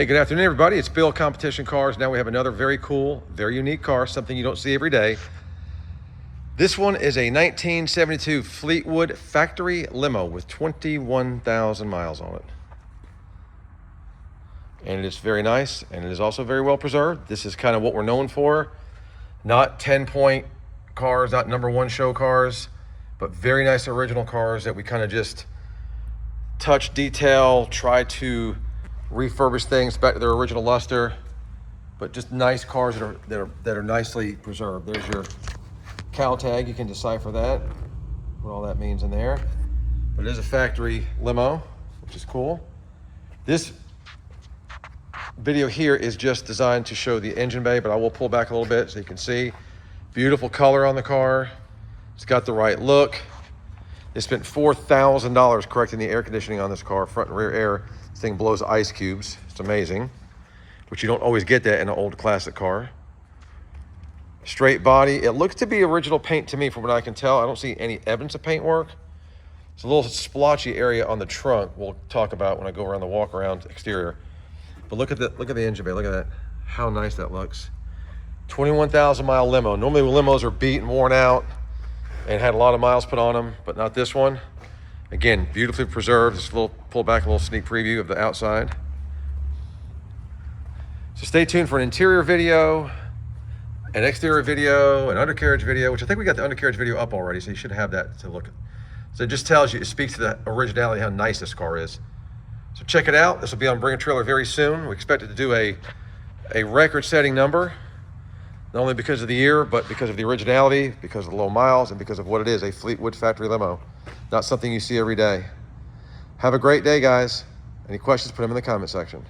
Hey, good afternoon, everybody. It's Bill, Competition Cars. Now we have another very cool, very unique car, something you don't see every day. This one is a 1972 Fleetwood factory limo with 21,000 miles on it. And it is very nice, and it is also very well preserved. This is kind of what we're known for. Not 10-point cars, not #1 show cars, but very nice original cars that we kind of just touch, detail, try to refurbish things back to their original luster, but just nice cars that are nicely preserved. There's your cow tag. You can decipher that, what all that means in there. But it is a factory limo, which is cool. This video here is just designed to show the engine bay, but I will pull back a little bit so you can see. Beautiful color on the car. It's got the right look. They spent $4,000 correcting the air conditioning on this car, front and rear air. This thing blows ice cubes. It's amazing, which you don't always get that in an old classic car. Straight body. It looks to be original paint to me from what I can tell. I don't see any evidence of paint work. It's a little splotchy area on the trunk we'll talk about when I go around the walk around exterior. But look at the engine bay. Look at that. How nice that looks. 21,000 mile limo. Normally limos are beat and worn out and had a lot of miles put on them, but not this one. Again, beautifully preserved. Just a little pull back, a little sneak preview of the outside. So stay tuned for an interior video, an exterior video, an undercarriage video, which I think we got the undercarriage video up already, so you should have that to look at. So it just tells you, it speaks to the originality, how nice this car is. So check it out. This will be on Bring a Trailer very soon. We expect it to do a record-setting number, not only because of the year, but because of the originality, because of the low miles, and because of what it is, a Fleetwood factory limo. Not something you see every day. Have a great day, guys. Any questions, put them in the comment section.